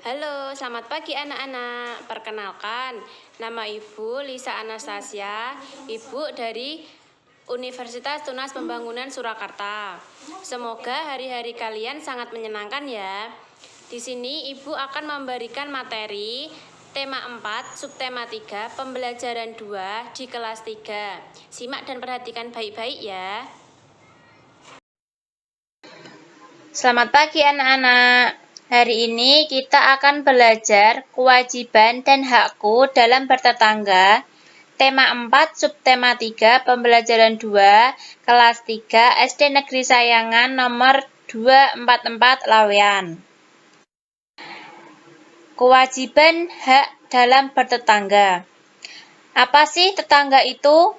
Halo, selamat pagi anak-anak. Perkenalkan, nama Ibu Lisa Anastasia, Ibu dari Universitas Tunas Pembangunan Surakarta. Semoga hari-hari kalian sangat menyenangkan ya. Di sini Ibu akan memberikan materi tema 4, subtema 3, pembelajaran 2 di kelas 3. Simak dan perhatikan baik-baik ya. Selamat pagi anak-anak. Hari ini kita akan belajar kewajiban dan hakku dalam bertetangga. Tema 4, subtema 3, pembelajaran 2, kelas 3, SD Negeri Sayangan nomor 244 Lawean. Kewajiban hak dalam bertetangga. Apa sih tetangga itu?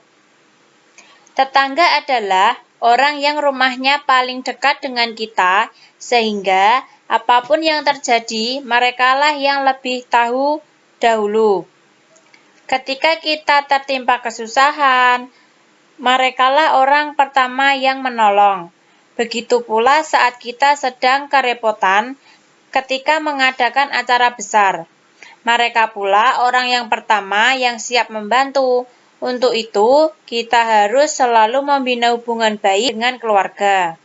Tetangga adalah orang yang rumahnya paling dekat dengan kita, sehingga apapun yang terjadi, merekalah yang lebih tahu dahulu. Ketika kita tertimpa kesusahan, merekalah orang pertama yang menolong. Begitu pula saat kita sedang kerepotan ketika mengadakan acara besar. Mereka pula orang yang pertama yang siap membantu. Untuk itu, kita harus selalu membina hubungan baik dengan keluarga.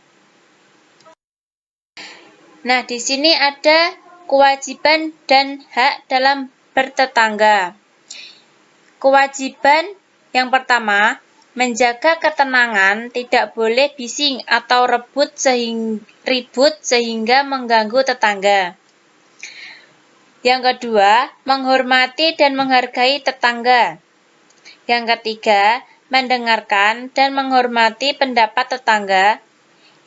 Nah, di sini ada kewajiban dan hak dalam bertetangga. Kewajiban yang pertama, menjaga ketenangan, tidak boleh bising atau ribut sehingga mengganggu tetangga. Yang kedua, menghormati dan menghargai tetangga. Yang ketiga, mendengarkan dan menghormati pendapat tetangga.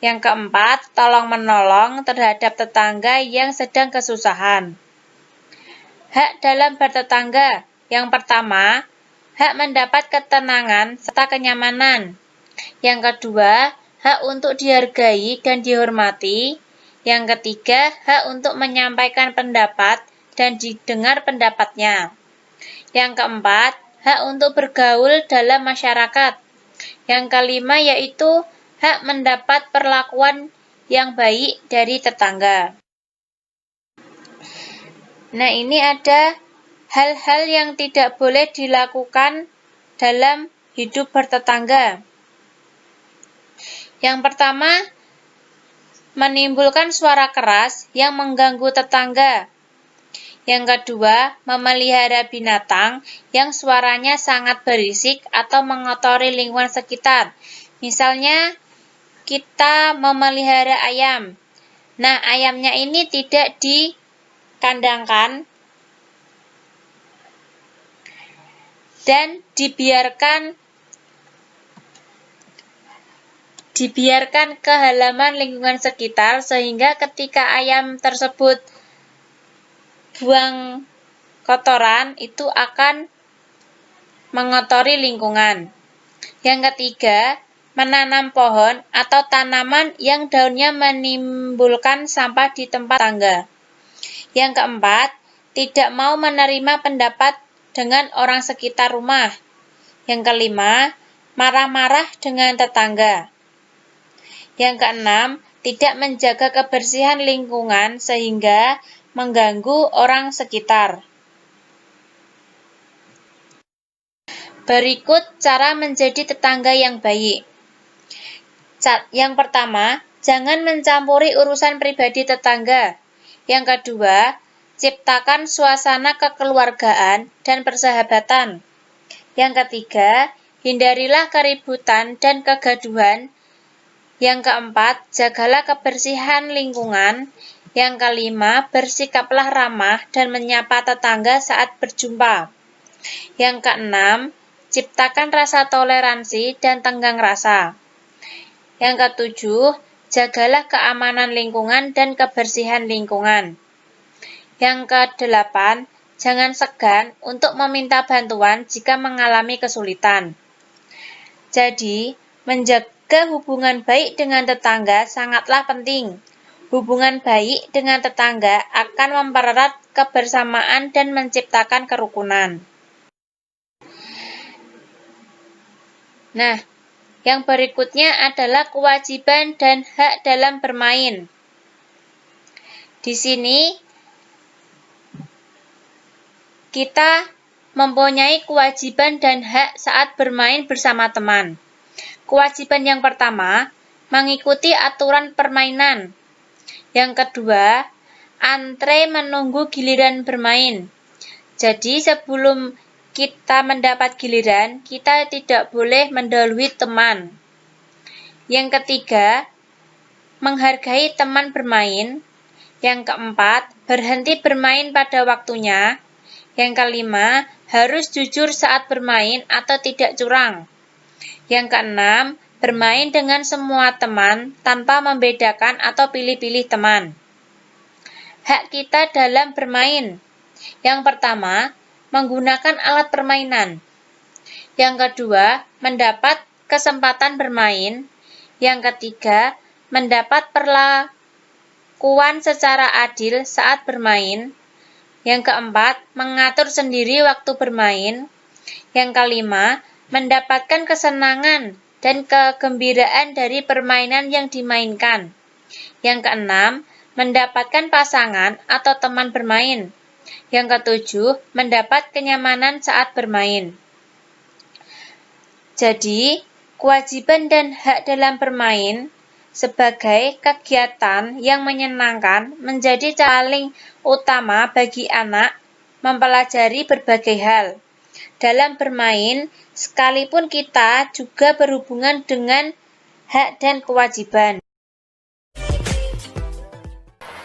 Yang keempat, tolong-menolong terhadap tetangga yang sedang kesusahan. Hak dalam bertetangga. Yang pertama, hak mendapat ketenangan serta kenyamanan. Yang kedua, hak untuk dihargai dan dihormati. Yang ketiga, hak untuk menyampaikan pendapat dan didengar pendapatnya. Yang keempat, hak untuk bergaul dalam masyarakat. Yang kelima yaitu hak mendapat perlakuan yang baik dari tetangga. Nah, ini ada hal-hal yang tidak boleh dilakukan dalam hidup bertetangga. Yang pertama, menimbulkan suara keras yang mengganggu tetangga. Yang kedua, memelihara binatang yang suaranya sangat berisik atau mengotori lingkungan sekitar. Misalnya, kita memelihara ayam. Nah, ayamnya ini tidak dikandangkan dan dibiarkan ke halaman lingkungan sekitar, sehingga ketika ayam tersebut buang kotoran itu akan mengotori lingkungan. Yang ketiga, menanam pohon atau tanaman yang daunnya menimbulkan sampah di tempat tangga. Yang keempat, tidak mau menerima pendapat dengan orang sekitar rumah. Yang kelima, marah-marah dengan tetangga. Yang keenam, tidak menjaga kebersihan lingkungan sehingga mengganggu orang sekitar. Berikut cara menjadi tetangga yang baik. Yang pertama, jangan mencampuri urusan pribadi tetangga. Yang kedua, ciptakan suasana kekeluargaan dan persahabatan. Yang ketiga, hindarilah keributan dan kegaduhan. Yang keempat, jagalah kebersihan lingkungan. Yang kelima, bersikaplah ramah dan menyapa tetangga saat berjumpa. Yang keenam, ciptakan rasa toleransi dan tenggang rasa. Yang ketujuh, jagalah keamanan lingkungan dan kebersihan lingkungan. Yang kedelapan, jangan segan untuk meminta bantuan jika mengalami kesulitan. Jadi, menjaga hubungan baik dengan tetangga sangatlah penting. Hubungan baik dengan tetangga akan mempererat kebersamaan dan menciptakan kerukunan. Nah, yang berikutnya adalah kewajiban dan hak dalam bermain. Di sini kita mempunyai kewajiban dan hak saat bermain bersama teman. Kewajiban yang pertama, mengikuti aturan permainan. Yang kedua, antre menunggu giliran bermain. Jadi sebelum kita mendapat giliran, kita tidak boleh mendahului teman. Yang ketiga, menghargai teman bermain. Yang keempat, berhenti bermain pada waktunya. Yang kelima, harus jujur saat bermain atau tidak curang. Yang keenam, bermain dengan semua teman tanpa membedakan atau pilih-pilih teman. Hak kita dalam bermain. Yang pertama, menggunakan alat permainan. Yang kedua, mendapat kesempatan bermain. Yang ketiga, mendapat perlakuan secara adil saat bermain. Yang keempat, mengatur sendiri waktu bermain. Yang kelima, mendapatkan kesenangan dan kegembiraan dari permainan yang dimainkan. Yang keenam, mendapatkan pasangan atau teman bermain. Yang ketujuh, mendapat kenyamanan saat bermain. Jadi, kewajiban dan hak dalam bermain sebagai kegiatan yang menyenangkan menjadi paling utama bagi anak mempelajari berbagai hal. Dalam bermain, sekalipun kita juga berhubungan dengan hak dan kewajiban.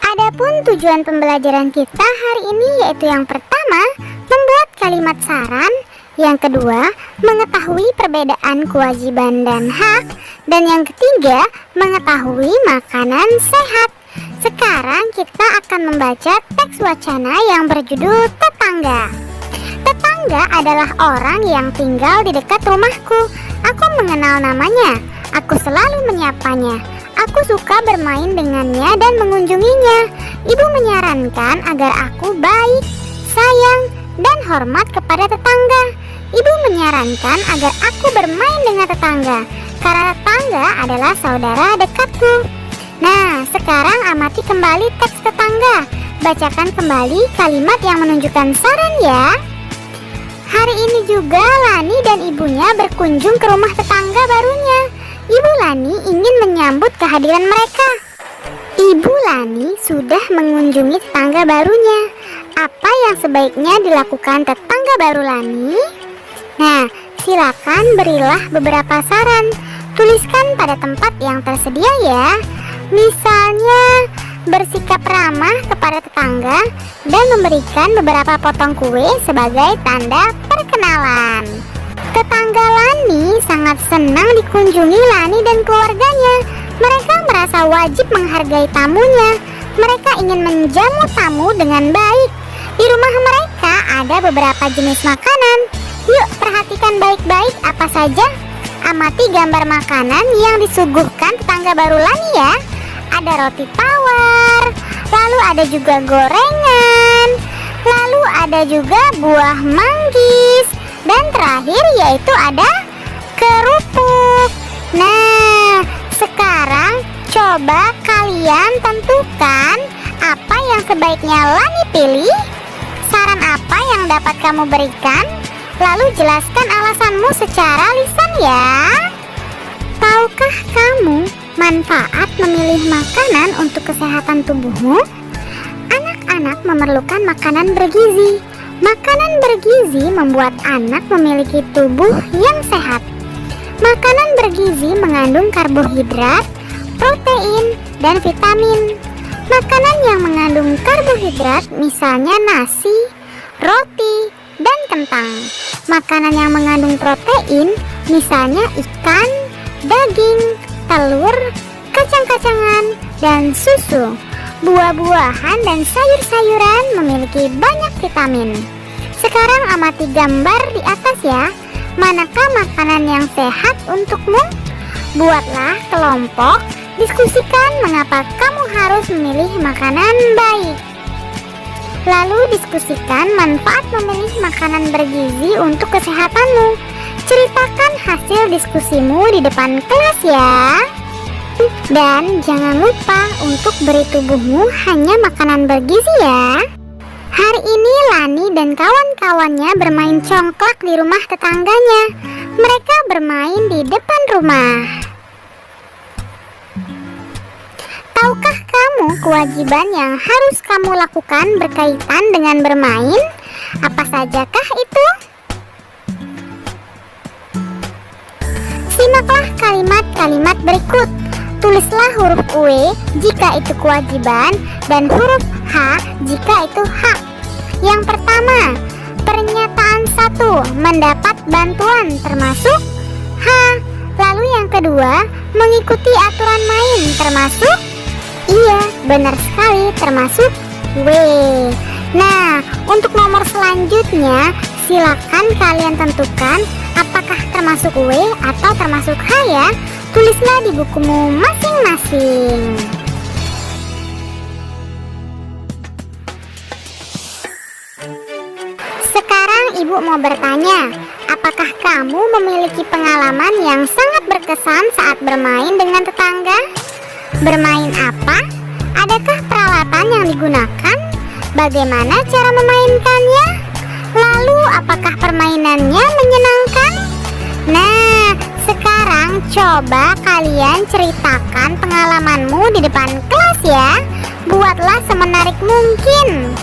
Adapun tujuan pembelajaran kita hari ini yaitu yang pertama, membuat kalimat saran. Yang kedua, mengetahui perbedaan kewajiban dan hak. Dan yang ketiga, mengetahui makanan sehat. Sekarang kita akan membaca teks wacana yang berjudul Tetangga. Tetangga adalah orang yang tinggal di dekat rumahku. Aku mengenal namanya. Aku selalu menyapanya. Aku suka bermain dengannya dan mengunjunginya. Ibu menyarankan agar aku baik, sayang, dan hormat kepada tetangga. Ibu menyarankan agar aku bermain dengan tetangga, karena tetangga adalah saudara dekatku. Nah, sekarang amati kembali teks tetangga. Bacakan kembali kalimat yang menunjukkan saran ya. Hari ini juga Lani dan ibunya berkunjung ke rumah tetangga barunya. Ibu Lani ingin menyambut kehadiran mereka. Ibu Lani sudah mengunjungi tetangga barunya. Apa yang sebaiknya dilakukan tetangga baru Lani? Nah, silakan berilah beberapa saran. Tuliskan pada tempat yang tersedia ya. Misalnya, bersikap ramah kepada tetangga dan memberikan beberapa potong kue sebagai tanda perkenalan. Tetangga Lani sangat senang dikunjungi Lani dan keluarganya. Mereka merasa wajib menghargai tamunya. Mereka ingin menjamu tamu dengan baik. Di rumah mereka ada beberapa jenis makanan. Yuk perhatikan baik-baik apa saja. Amati gambar makanan yang disuguhkan tetangga baru Lani ya. Ada roti tawar, lalu ada juga gorengan, lalu ada juga buah manggis, dan terakhir yaitu ada kerupuk. Nah, sekarang coba kalian tentukan apa yang sebaiknya Lani pilih. Saran apa yang dapat kamu berikan? Lalu jelaskan alasanmu secara lisan ya. Tahukah kamu manfaat memilih makanan untuk kesehatan tubuhmu? Anak-anak memerlukan makanan bergizi. Makanan bergizi membuat anak memiliki tubuh yang sehat. Makanan bergizi mengandung karbohidrat, protein, dan vitamin. Makanan yang mengandung karbohidrat misalnya nasi, roti, dan kentang. Makanan yang mengandung protein misalnya ikan, daging, telur, kacang-kacangan, dan susu. Buah-buahan dan sayur-sayuran memiliki banyak vitamin. Sekarang amati gambar di atas ya. Manakah makanan yang sehat untukmu? Buatlah kelompok, diskusikan mengapa kamu harus memilih makanan baik. Lalu diskusikan manfaat memilih makanan bergizi untuk kesehatanmu. Ceritakan hasil diskusimu di depan kelas ya. Dan jangan lupa untuk beri tubuhmu hanya makanan bergizi ya. Hari ini Lani dan kawan-kawannya bermain congklak di rumah tetangganya. Mereka bermain di depan rumah. Tahukah kamu kewajiban yang harus kamu lakukan berkaitan dengan bermain? Apa sajakah itu? Simaklah kalimat-kalimat berikut. Tulislah huruf W jika itu kewajiban dan huruf H jika itu hak. Yang pertama, pernyataan 1, mendapat bantuan termasuk H. Lalu yang kedua, mengikuti aturan main termasuk iya, benar sekali, termasuk W. Nah, untuk nomor selanjutnya, silakan kalian tentukan apakah termasuk W atau termasuk H ya. Tulislah di bukumu masing-masing. Sekarang ibu mau bertanya, apakah kamu memiliki pengalaman yang sangat berkesan saat bermain dengan tetangga? Bermain apa? Adakah peralatan yang digunakan? Bagaimana cara memainkannya? Lalu apakah permainannya menyenangkan? Nah, sekarang coba kalian ceritakan pengalamanmu di depan kelas ya. Buatlah semenarik mungkin.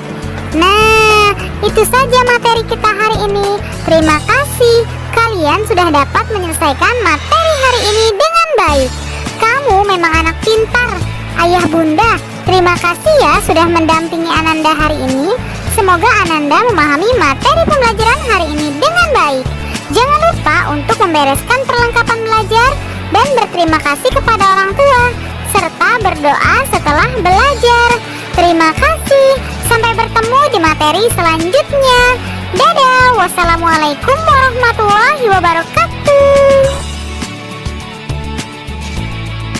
Nah, itu saja materi kita hari ini. Terima kasih, kalian sudah dapat menyelesaikan materi hari ini dengan baik. Kamu memang anak pintar. Ayah bunda, terima kasih ya sudah mendampingi Ananda hari ini. Semoga Ananda memahami materi pembelajaran hari ini dengan baik. Jangan lupa untuk membereskan perlengkapan belajar dan berterima kasih kepada orang tua, serta berdoa setelah belajar. Terima kasih. Sampai bertemu di materi selanjutnya. Dadah. Wassalamualaikum warahmatullahi wabarakatuh.